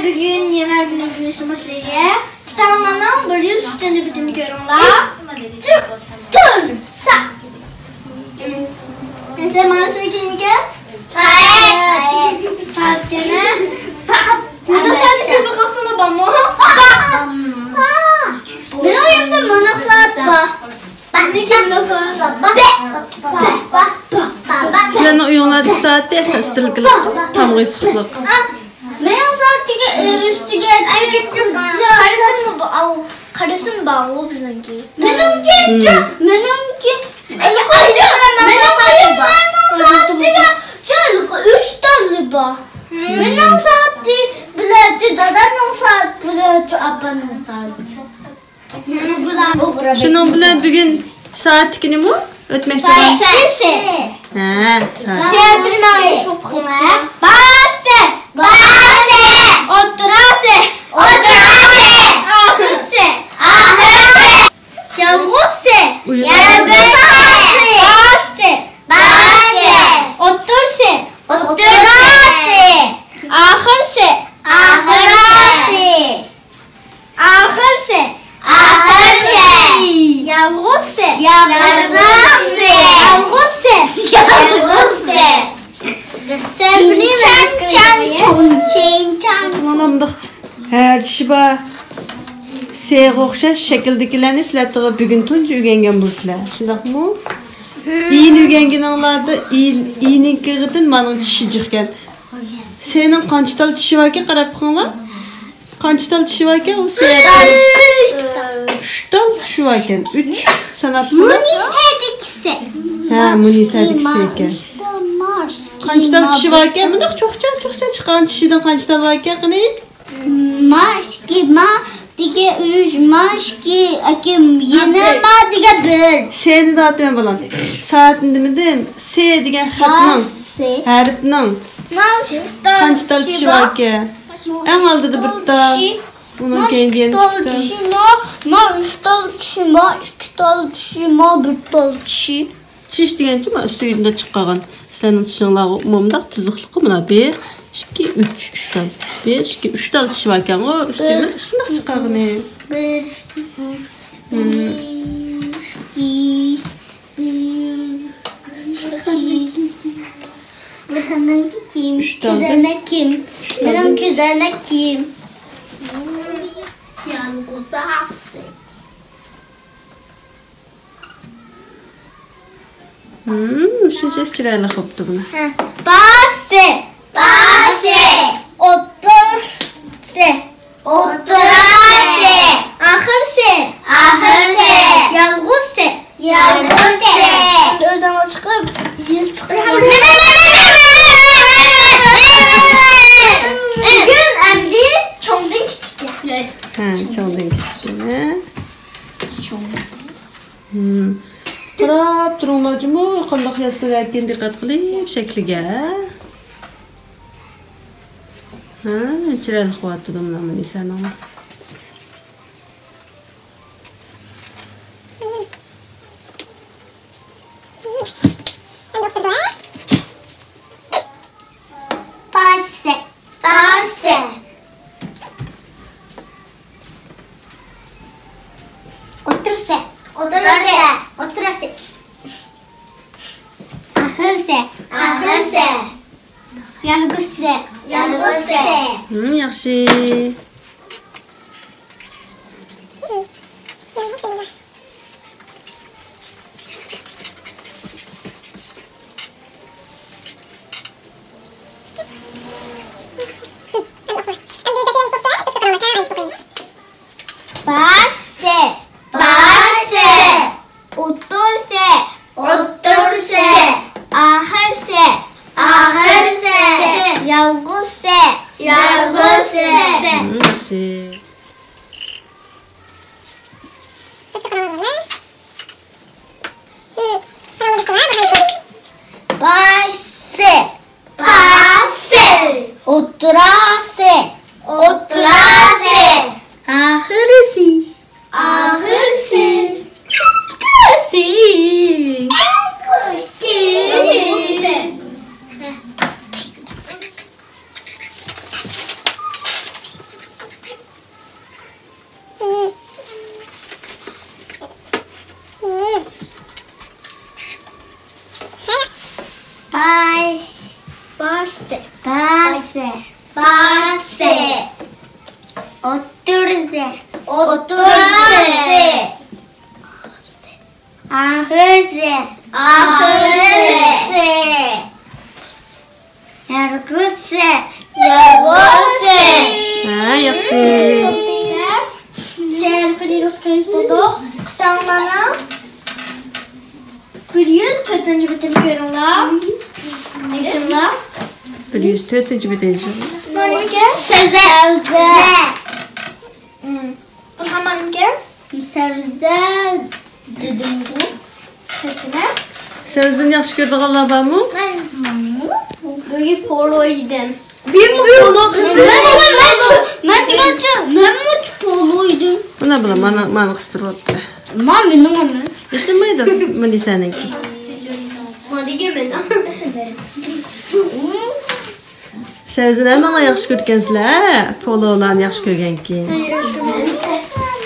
bugün yemek bilen güneşli başlayacağız. Kitabımın 103. bitimi görünler. Çıktırsa. Neyse bana sevgili gel. Saat gene. Burada saat gibi baksana bana. Ben oyunda bana saat var. Ne gibi o saat? Sizlerin uyuyorlardık saatte yaşta ıstırlıklık, tam gıysıklık. Benim saat üstü karısı mı bağlı o bizimki? Benimki. Üç tane var. Benim saati bile dadanın saati bile abanın saati. Şunun bilen bugün saat ne mi? Ötmekte var. Saat. Ha, saat. Saat bilmem iş bu kına. Başse. Oturase. Ahırse. Yalgızse. Başse. Oturse. Ahırse. Sen Anamdık her dişi var. Seyğe oxşaş şekildekilerini sizlerle bugün tunç ügengen bulsuzlar. Şundak mı? İyin ügengenanlarda iyinin kığıdın manın dişi çıkkan. Senin qançtal dişi var ki qarab baxыңlar. Qançtal dişi var ki o seyğe. 3 tal dişi var ekan. 3 sanatlı. Ha, Munisadikisi ekan. Qançtal dişi var ekan? Bundaq çoxcha chiqqan dishidan qançtal var ekan qani? Dige 3 maşki akim yine ma dige 1. Seni de atıyorum balam. Saatinde mi dedim? S degan harfning qanchtal tishi bor ekan? Eng oldida bitta. Bunun keyin Tish deganchi men ustida chiqib qolgan. Sening tishinglar umumda tiziqliqi mana 1 2 3 tal. 1 2 3 tal tishi bor ekan. O ustida shunday chiqqan. 1 2 3 kim? Yalnız hası. Shuncha chiroyli qilibdi buni. Başse. Oturase. Ahırse. Yalgızse. Özden çıkıp yüz pıkırıyor. Bugün emdi çoğundan küçük ya. Ha, çoğundan küçük. Qarab turinglarmi, qanday yasalayotgan diqqat qilib shakliga. Ha, chiroyli qilyapti mana Munisaning. Başse. Oturse. Ahırse. Yalgızse. Yaxshi. Başse. Oturse. Ahırse. Yalgızse. Basse. Basse. Oturse. Oturası. Ahırse. Ahırası. Yargıse. Yargısı. Ha, yaxşı. Serpili Ruskayız bulduk. Kitablarına 104. bitim görünler. Neycimler? 104. bitinci. Manimke? Sebze. Burhan manimke? Sebze dedim bu. Sesine. Sözün yaxşı gördüğünler var mı? Böyle polo yedim. Bir polo. Ben poloydum. Buna bula, bana kıstırıp. Mami ne mami? İşte mıydı? Mı seninki? Hadi gelmedi. Sözün ama yaxşı görkensizler. Polo olan yaxşı görgen ki.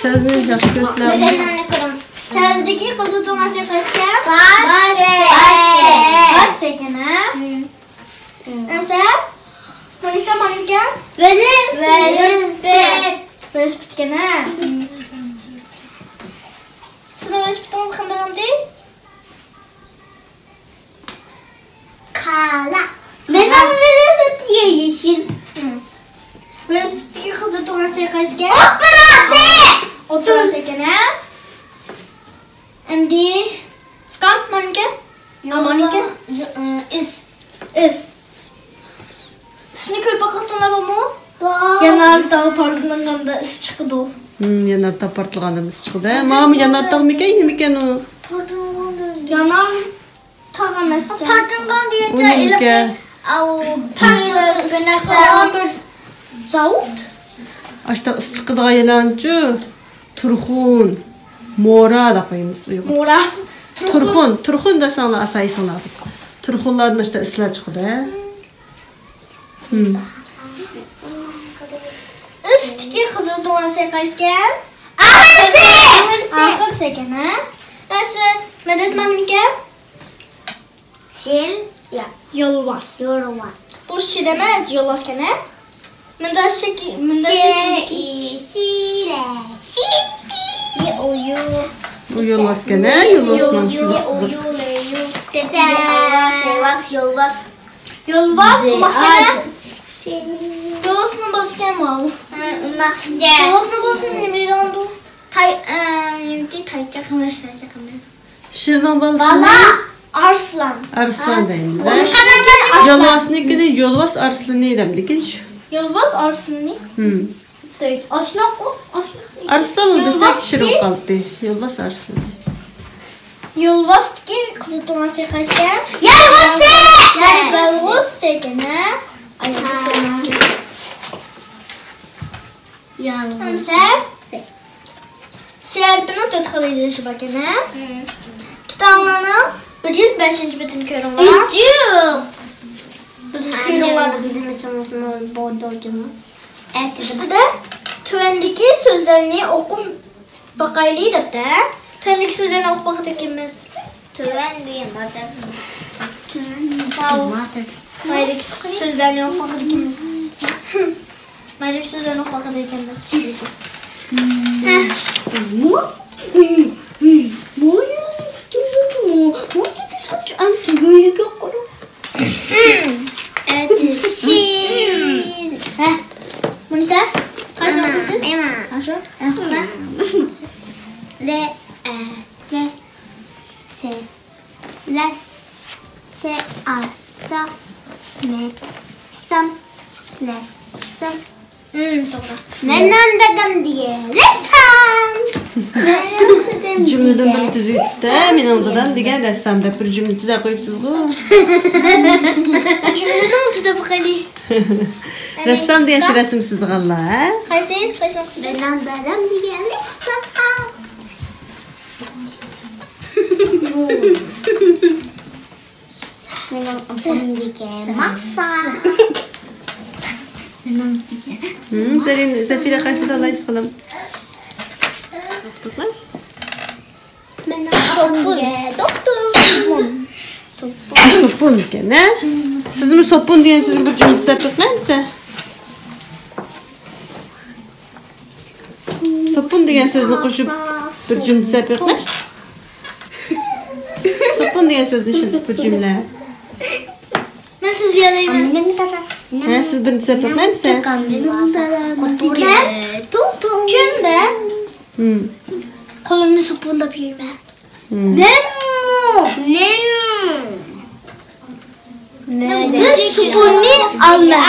Sözün yaxşı görsüler. Serdeki kızı doması kaçken? Basse gene. Neyse. Manisa manimke? Respit gene. Sınav respitiniz kandaran değil? Kala. Ben anladım diye yeşil. Respit'teki kızı doması kaçken? Oturası. Oturası gene. Endi. Kamp manimke? Manimke? Is. Seni köy bakılsana bu mu? Yanardağ parkından is çıktı o. Yanarda partlagandan çıktı. Mamı yanarda mı iken o? Yanar tağın eski. Parkından diye Unike. bir zavut. Aşta ısçıqıda yalancı. Turxun. Mora da koyumuz. Mora. Turxun da sana asaysınlar. Turxunlardan işte ısla çıktı. Üstteki kızı doması kaçken? Ahır sekene. Dersi medet manimke? Yolvas. Bu şey demez yolvas gene. Mendaş şekildeki. Bu yolvas gene. Yolvasman sızık. Yolvas mahkene. Yolvasının balıçken mi aldı? Yolvasının balıçken ne bir oldu? Şırdan balısı. Arslan. Arslan deyim. Aslan. Yolvasını ikini yolvas arslan neydem dikin şu. Yolvas arslan ne? Arslan oldu Yolvas desek şırıp ki- kaldı. Yolvas arslan. Yolvas ki kızı doması kaçken? Yolvas sekene. Sen? Serpinin dört şu bakene. Kitablarının 105. bitim görünler. İşte de tövendeki sözlerini okum bakaylıydıq da. Tövendeki sözlerini oku bakacağız. Maylik sözlerini oku bakacağız. Maylik sözlerini oku bakacağız. Munisa, kaç noktasız? Aşağı. Menandadım diye ressam. Cümleden bir tüzü ütüste. Men ondadan digen ressamda bir cümle tüze koyupsuz bu. Cümlenin ucuza bakalım. Ressam diye şu resimsizlik Allah ha. Hayır, kaç noktasız? Menandadım diye ressam. Menandadım diye masa. Senin Zefire kaysında Allah iskalım. Doktor. Menandadım diye doktor. Sopun gene. Siz mi sopun degan so'zni bir jumla desab o'tmaysiz? Sopun degan so'zni qo'shib bir jumla desab o'tmay? Sopun degan so'zni ishlatib bir jumla. Ben siz yalayman. Ha, siz bir desab o'tmaysiz? Kunda qo'limni so'pundab yeyman. Biz supuni aldik.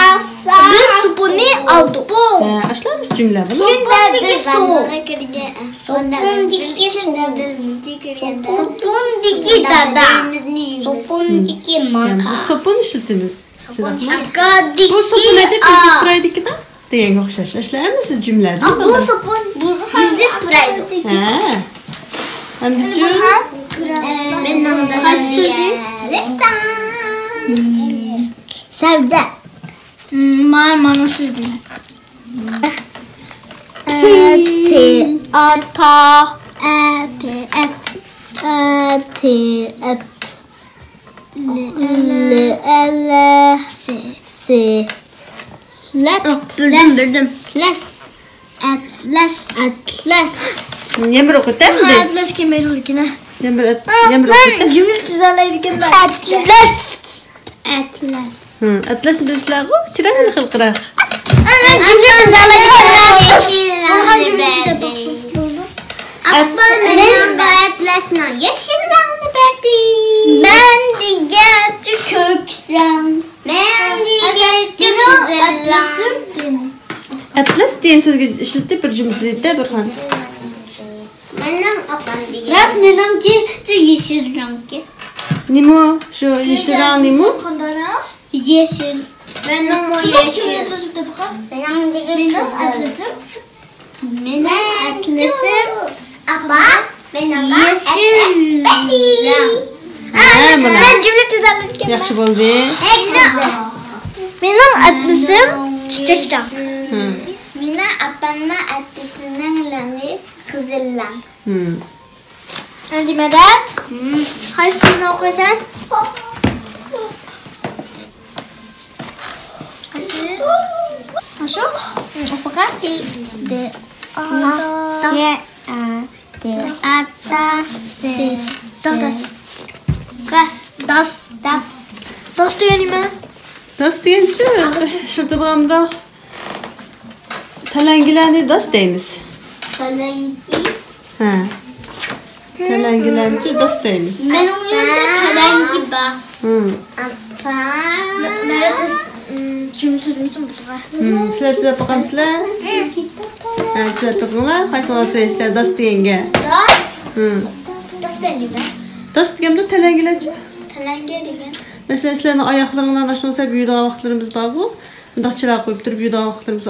Biz supuni aldik. Ha, ashlamiz jumla buni. Supundiki dada. Supundiki maka. Sopun ishlatamiz. Makadiki. Bu sopun acaba bizde puraydikida deganga o'xshash. Ashlayapsiz jumlada? Bu supun bizde puraydi. Ha. Hamdichu. Sebze. Mana sözü. Ata. Et. Se. Böldüm. Atlas. Yemir o'qitamdi. Atlas kemerulikine. Yemir o'qitamdi. Cümle tuzarlayırken ben. Atlas. Atlas bizlarga chiroyli xilqiroq. Ana cümle tuzarlayırken. Abba benim atlasına yeşil rengini verdi. Ben diğerci kökten. Ben diğerci atlasın. Atlas degan so'zga ishlatib bir jumla tuzaydi bir xon. Benim abam diğer. Resmenimki yeşil rengi. Nima shu yeshil rang nima? Yeşil. Benim o yeşil. Benim diğer Benim kızım. atlasım. Benim atlasım. Abba benim yeşil. Ha, mana. Ben cümle tuzarlayırken. Yaxshi bo'ldi. Benim atlasım çiçek rang. Benim abamın atlasının rengi kızıl renk. Hadi Medet. Hangisini okuyorsun? Nasıl? Oku bakalım. Das diyelim mi? Das deganchi shiltibamda talangilarni das deymiz. Ha. Talangilarni das deymiz. Benim yanımda talengi var. Nerede cümle tuzmusun burada? Sizlar tuzab boqamsizlar? Ha, tuzab boqinglar. Qaysini tuzaysizlar das deganga? Das dendi ben. Das deganda talangilarchi. Talengi degan. Masalan, sizlarning oyoqlaringlarni ashunsa yuydigan vaqtlarimiz bor-ku. Bundaqchilar qo'yib turib yuydigan vaqtlarimiz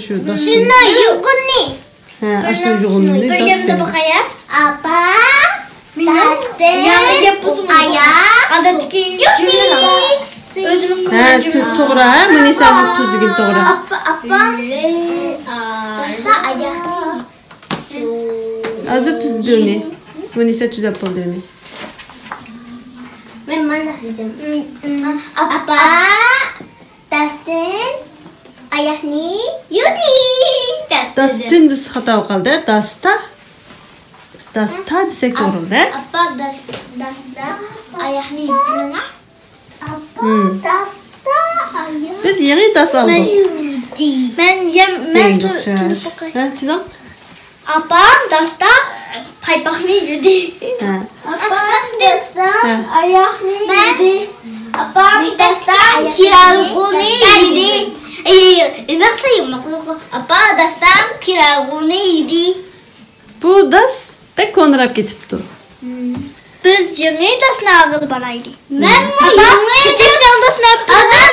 shu das. Şuna yuguni. Ha, ashnu yug'unni das. Birgemde bakayım. Apa? Daste. Yani yapısın. Adadaki cümle lan. Özümün Ha, kılın cümle. to'g'ri, ha, Munisa bu tuzdigin to'g'ri. Apa? Dasta ayakni. Hozir tuzdi uni. Munisa tuzab bo'ldi uni. Ben mana diyeceğim. Apa? Dastin ayakni yudi. Dastin biz xato qildi. Dasta desak to'g'ri-da. Apa dasta ayakni yudina. Apa dasta ayakni Biz yangi das oldik. yudi. Ben O'xshash. bakayım. Ha, chizam? Apam dasta paypaqni yedi. Ha. Apa dasta Ha. ayakni yudi. Apa dasta kiralguni yudi. Nasıl yapmak? Apa dasta kiralguni yudi. Bu das pek konrab ketibdi. Biz yangi dasni ağıl baraylı. Ben Çiçek dasni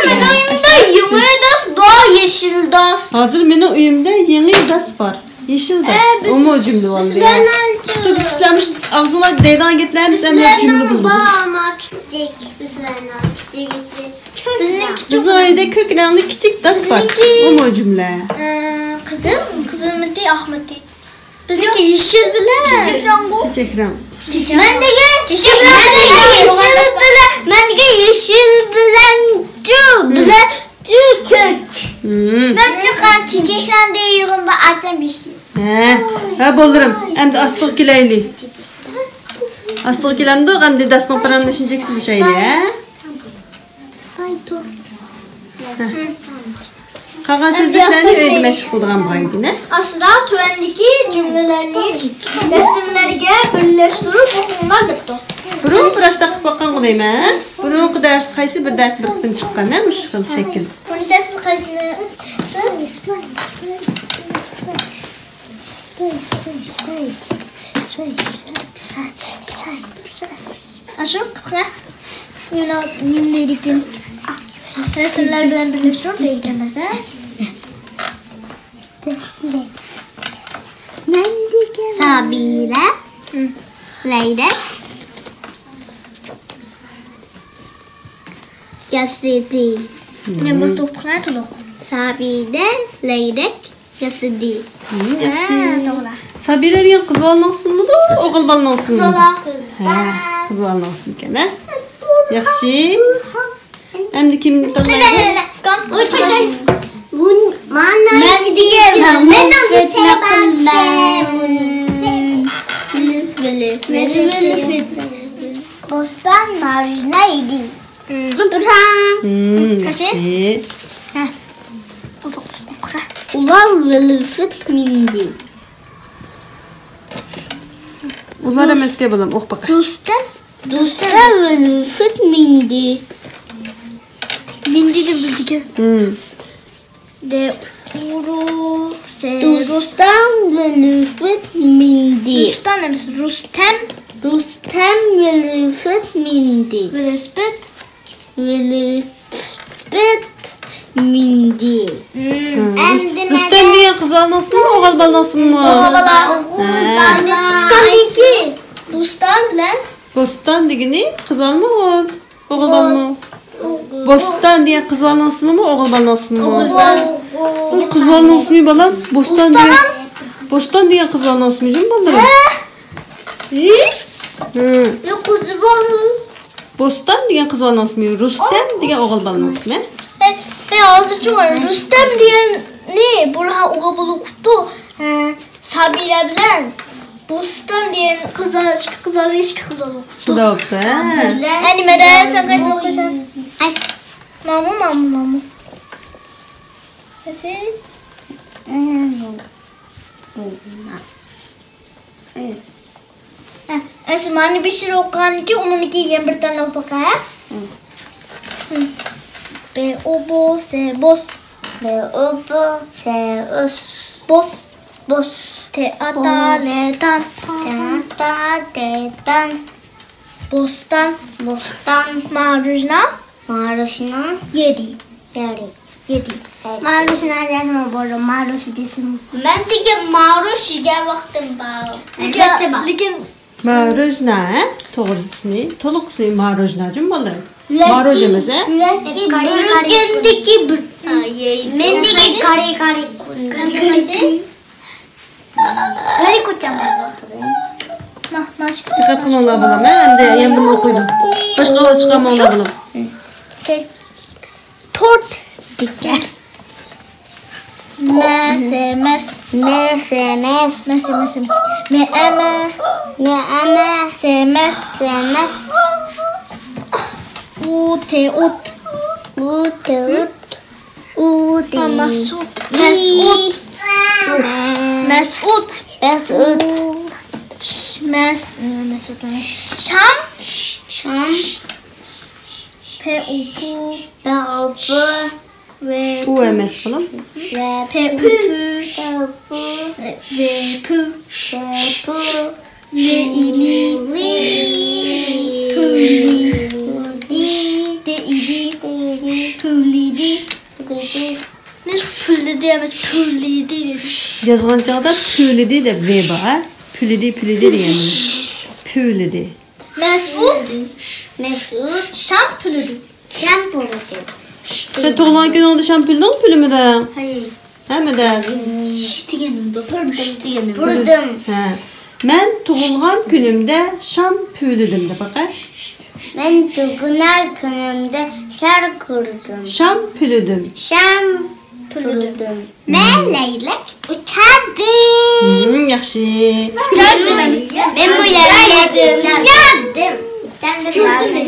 benim oyunda yumru das bu yeşil das. Hozir meni uyimda yangi das bor. Yeshil das. Umo jumla bo'ldi. Sizlarmish og'zinglar deydigan gaplarimiz ham jumla bo'ldi. Babama küçük. Bizlerden küçüğüsü. Biz uyda ko'k rangli kichik das bor. Umo jumla. Kızım mı değil Ahmet değil. Bizniki yeşil bile. Çiçek rang bu. Çiçek rang. Ben de yeşil bilen Ben çıkan çiçekten diyorum ben açacağım bir şey. Ha bolurum. Hem de astık kileyli. Astık kilemde hem de dastın paranlaşıncaksız şeydi ha. Kalan sözcüklerini öğrenmeye çıkıldıran bu gibi ne? Aslında tövendeki cümlelerini resimlerine birleştirip okunlar yaptı. Burun sıraçta qilib baqqan qo'yman. Burunqi dars qaysi bir dars bir qitim chiqqan-a mush xil shakl. Buni siz qaysini Aşu qıqlar. Nimleydikin. Resimler bilen birleştirip deyilken mesela. Sabile. Leydek. Yasidi. Ne bu toqlar tuluq. Sabile. Leydek. Yasidi. Doğru. Sabira degan qiz bolani olsunmi, o'g'il bolani olsunmi? Zola. Ha, qiz bolani olsun ekan, ha? Yaxshi. Endi kimni tanlaydi? Ben diyemem. Ben Bostan marjinaydı. Yaxshi. Ulan velifet mindi. Ular emasga bolam, o'q baqa. Rustem. Dostlar velifet mindi. Bindi de bildik. De uru se Dostan velifet mindi. Rustem neresi? Rustem Rustem velifet mindi. ve respet. Velifet mindi. Rustem degan qiz bolani olsunmi, o'g'il bolani olsunmi? Skandiki. Rustem bilen Bostan degani qiz bolami, o'g'il bolami? Bostan degan qiz bolani olsunmi, o'g'il bolani olsunmi? Qiz bolani olsunmi bolam? Bostan degan qiz bolani olsunmi, jim bo'ldirim. Kuzu bolu. Bostan degan qiz bolani olsunmi, Rustem degan o'g'il bolani olsunmi? ağzı çok var. Rustem diyen ne? Burhan oğa buluktu. Sabire bilen. Bostan diyen kızlar çıkı kızlar eşki kızlar okudu. Xudo o'pti. Hani medal sen kaç okuyorsun? Mamu. Nasıl? Esmani bir şey okuyan ki onun iki yem bir tane oku ya. B o bo se bos. Le obo se us. Bos. Bos. Te ata le tan. Teata tetan. Bostan. Bostan. Marujna. Maruşna. Yedi. Yari. Yedi. Maruş nereden mi bolu? Maruş desin. Ben de Maruş ya baktım bağ. Lekin Marojna, ha? To'g'ri ismi. To'liq ismi Marojna jim bo'ldirim. Maroj emas, ha? Kendiki bir. Mendiki kare. Kare koçam. maşk. Diqqat qilinglar bolam, ha? Endi ham buni o'qiydi. Boshqa chiqamanglar bolam. Tort dike. Mes. Me eme. Semes. Ut. Mesut. Mesut. Şam. P-U-P. Ve U emas bolam. P-U-P. Ve P. L-I-Li. P-Li. D-I-Li. P-Li-Di. Ne püllidi emas, püllidi dedi. Yozgan chog'da pulidi deb V bor, ha? Pulidi degan. Pulidi. Mesut. Şam püllidi. Sen tug'ilgan kun oldi shampulning pulimidan. Hayır. Hamidan. Purdum. Ha. Men tug'ilgan kunimda sham pulidim deb baqa. Ben tug'ilgan kunimda shar kurdum. Sham pulidim. Sham Pürüdüm. Men leylek uçardım. Yaxshi. Uçardım. Ben bu yerlerde uçardım. Uçardım.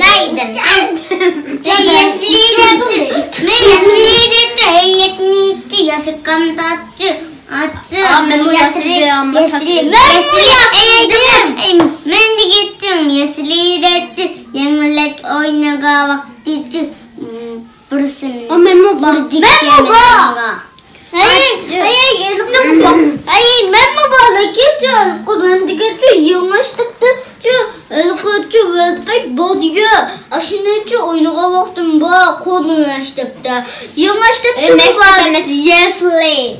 Ben de gittim yesliretçi yenilet oynaga vaktici burasının. O memo bak. Memo bak. Hayır memo bak gidiyor. Ben de gidiyor yılmıştıktı. Elqatçı velpek bodiga aşınıcı oynaga vaktim bak kodunu açtıktı. Yılmıştıktı. Mektemesi yesli.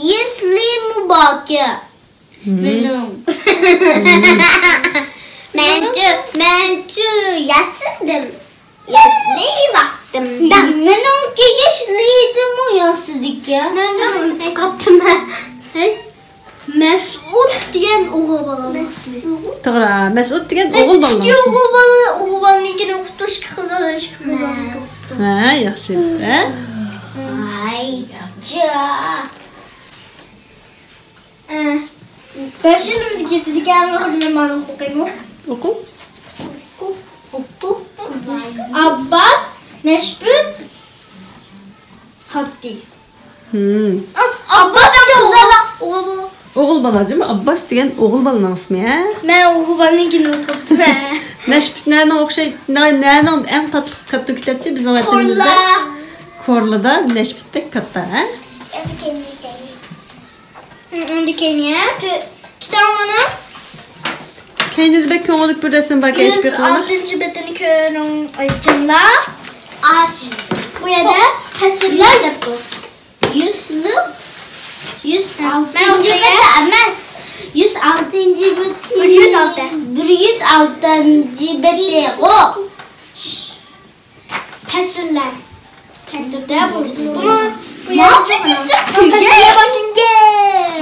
Yesli mi bak ya? Benim. Mençü yasındım. Yaslı baktım. Benim ki yeşliydim o yasıdık ya. Benim kaptım ben. Mesut degan o'g'il bolaning ismi. To'g'ri. Mas'ud degan o'g'il bola. Ikki o'g'il bolaninkini o'qitdi, ikki qizlarniki o'qitdi. Ha, yaxshi. Başımız getirdik gelmekten malum okuyayım. Oku. Abbas, Neşbüt, Satti. Abbas O'g'il bola değil mi? Abbas degan o'g'il bolaning ismi, ha? Ben o'g'il bolaninkini o'qitdim. Nashbutlarni o'xshaydi. Nani eng tatlı katta kitapda bizning vatanimizda. Korlada Nashbutdek katta, ha? Dikeniye. Kitabını Kendinize bek ko'ngillik bir resim bak eşbek 106. betini ko'ring aytcımla. Bu yerda fasıllar yaptı. 106. beti emas. 106. beti. 106. 106. beti o. Fasıllar. Fasıllar bu. Bu Yaptı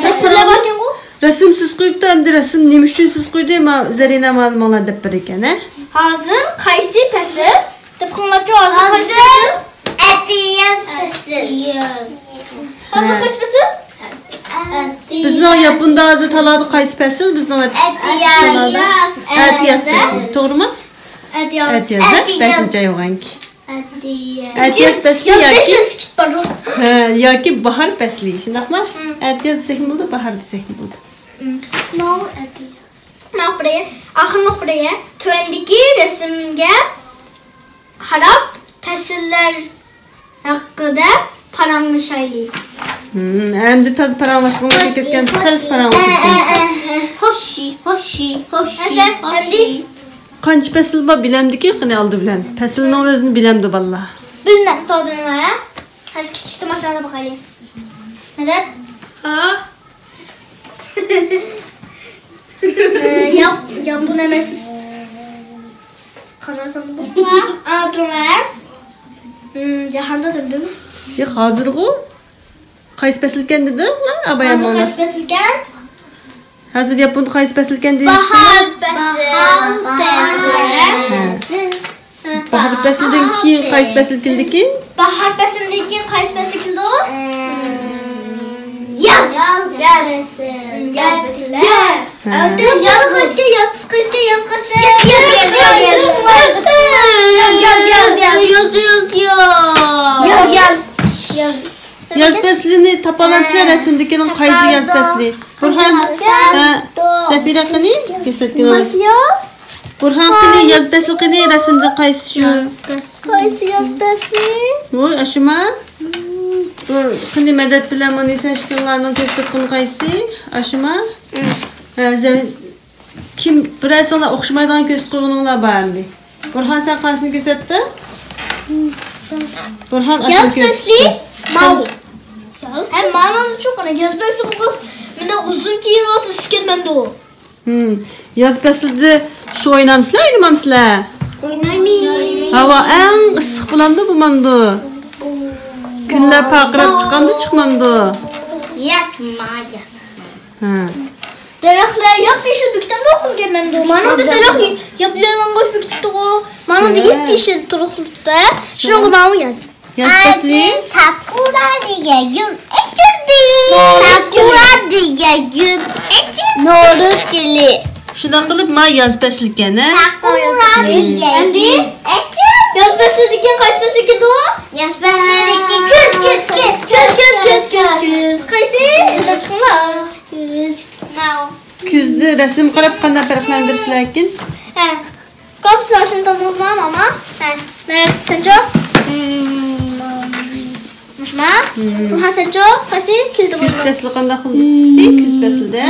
Fasıllar bakın bu. Resimsiz qo'yibdi, endi resim nima uchun siz qo'ydi? Zarina ma'lum oladi deb bir ekan, ha? Hazır qaysi fasıl? Deb qilmoqchi hazır qaysi fasıl? Etiyaz fasıl. Hazır qaysi fasıl? Bizning Yaponda hozir taladi qaysi fasl? Bizning Atiyaz fasl. To'g'rimi? Atiyaz. Atiyaz 5-chi oyog'anki. Atiyaz fasli yoki bahor fasli, shundaqmi? Atiyaz desek bo'ldi, bahor desek bo'ldi. Axırlıqdagi tövendeki resimga qarab fasllar haqida paranglashaylik. Endi tez paranglashmoqqa ketgan, tez paranglashmoqqa. Hoşi. Endi Qancha fasl bor bilamdiki, qani oldi bilan. Faslning o'zini bilamdi vallah. bilmem tadına. Hadi kichikda masalada bakalım. Neden? Yap bu nemes. Qarasam bu. Atlar. Jahanda durdum. Yo'q, hozirg'u qaysi fasl ekan dedi? Abay Hazır amona. kaç pesilken? Hozir Yaponda qaysi fasl ekan dedi? Bahar fasıl. Bahor faslidan keyin qaysi fasl keldiki? Bahar pesindeki kaç pesil kildi o? Yaz fasıl. Yaz pesiller. Yaz kaçta Yaz faslini topalamsizlar resimdekinin qaysi yaz fasli? Burhan, Safira qani? Ko'rsatgan. Burhan qani yaz fasli qani resimda qaysi shu? Qaysi yaz pesli? Voy, ashuma. Qani madad bilan meni sashqinlarning ko'rsatgan qaysi? Ashuma. Kim birazlar o'xshamaydigan ko'rsatganlar bormi? Burhan sen qaysini ko'rsatdi? Burhan Yaz pesli. Mau. Hem manası çok önemli. Yaz pesli bu kız. Bir de uzun giyim varsa siketmem de o. Yaz faslida shu o'ynamsizlar, o'ynamamsizlar? Oynaymayın. Havo eng issiq bo'lamdi, bo'lmamdi. Kunlar paqirab chiqamdi, chiqmamdi. Yasma. Daraxtlar yap yeşil bir kitapta okum gelmem de o. Bana da daraxt yapılan boş bir kitapta o. Bana da yap yeşil turukluda. Şunu bana yaz. Yaz faslı. Sakura diye gül eçirdi. Sakura diye gül eçirdi. No'ruz gülü. Şuna qilib ma yaz faslı ekani. Sakura diye gül eçirdi. Yaz faslı diken kaç faslı ki o? Yaz faslı Köz. Qaysi? Sizden çıkınlar. Kuzda rasm qilib qanday farqlantirishlar ekan? He. Kapsa şimdi tanımam ama. He. Nerede sence? Muşma? Muha sence? Qaysi? Kuzda Kuz bu. faslı qanday qildi? Kuz faslida.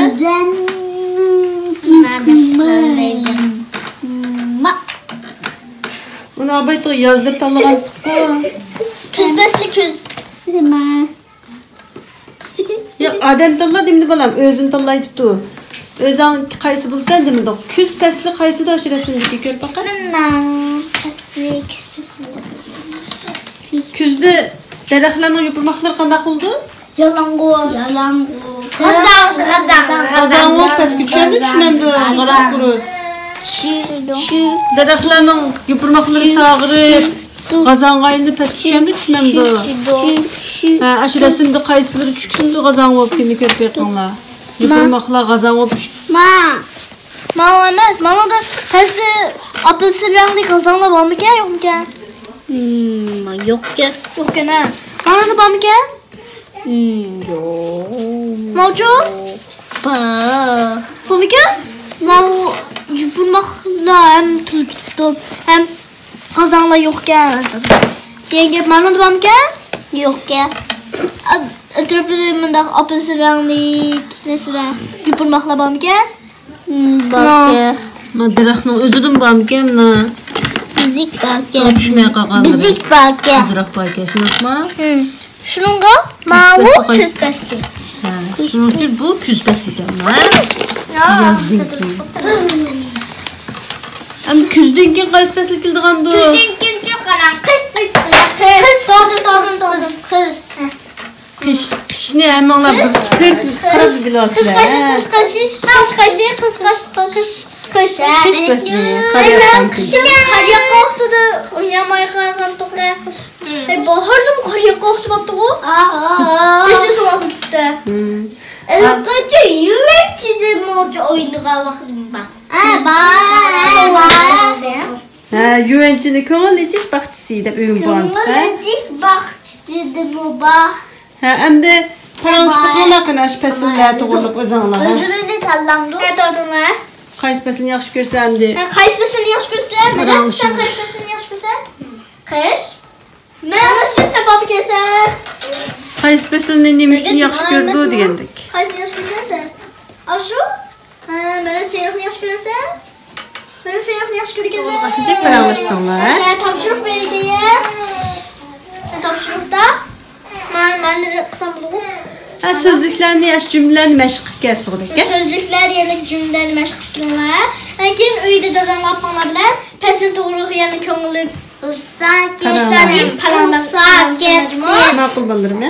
Uni abaytı yazdır tanlagan. Küz besli küz. Ya adam tanla demdi balam, özün tanlayıptı. Özün qaysı bilsen demdi. Kuz faslı qaysı da şu resimdeki ko'rib baqa. Kuzda daraxtlarning yopirmoqlari qanday qildi? Yalango. Qazan vaqt pastga tushadi, tushunamdi. Qaras qurib. Daraxtlarning yopirmoqlari sag'irib, qazanğayını pastga tushadi, tushunamdi. Ha, ash resimda qaysilari tushkindi qazan vaqtini ko'rib beqinglar. Yopirmoqlar qazan vaqt. Mama emas. Mama da pastda apelsin rangli kazanlar var mı ki? Yok mu ki? Yok ya. Yok ki ne? Mama da var mı ki? Yok. Mavcu? Var mı ki? Mama yupurmakla hem tutup hem kazanlar yok ki. Yenge mama da var mı ki? Yok ya. Etrafında apelsin rangli mesela yupurmakla var mı ki? Bak ya. Ma daraxtning o'zidan bormikan? Bizik bak ya. Tushmay qolganlar. Bizik bak ya. Azroq bor ekan, shunaqmi? Şununla mavi küz besli. Ha, shuning uchun bu kuz fasli ekan. Yozdinki. Am kuzdan keyin qaysi fasl keldigandi? Kız. Qishni hammanglar bir qarab bilasizlar. Kış. Qish fasli. Aynen kışta karya koktu da oynamaya kalkan toka. Baharda mı karya koktu battı o? Beşte soğuk gitti. Ilgıcı yürekçide mi olca oyununa bakayım bak. Ha, yuvanchini ko'ngil ichish baxtisi deb o'yin bordi. Ko'ngilcik baxtçide mi bak. Ha, endi parangizni qanash fasllar to'g'rilib o'zinglar. Özürünü tallamdı. Evet oradalar. Qaysi faslni yaxshi ko'rsamdi? Kaysmasını yaş göster. Neden sen kaysmasını yaş göster? Kış. Ben sen baba gelsen. Qaysi faslni nima uchun yaxshi ko'rdi degandik. Kaysını yaş göstersen. Aşu. Bana seyirni yaş görürsen. Bana seyirni yaş görürken de. Qanchalik paranglashdilar? Sen tapşırık verildi ya. Tapşırıkta. Ben de kısam bulurum. Ha, so'zliklarni yaxshi jumlalarni mashq qilib kelsin ekan. Sözlükler yerine cümleleri meşgul kılınlar. Lakin uyda dadan yapmalar bilen pesin doğru yani köngülü Usta işlerin parandan Usta çalışmacıma. Ma'qul bildirma.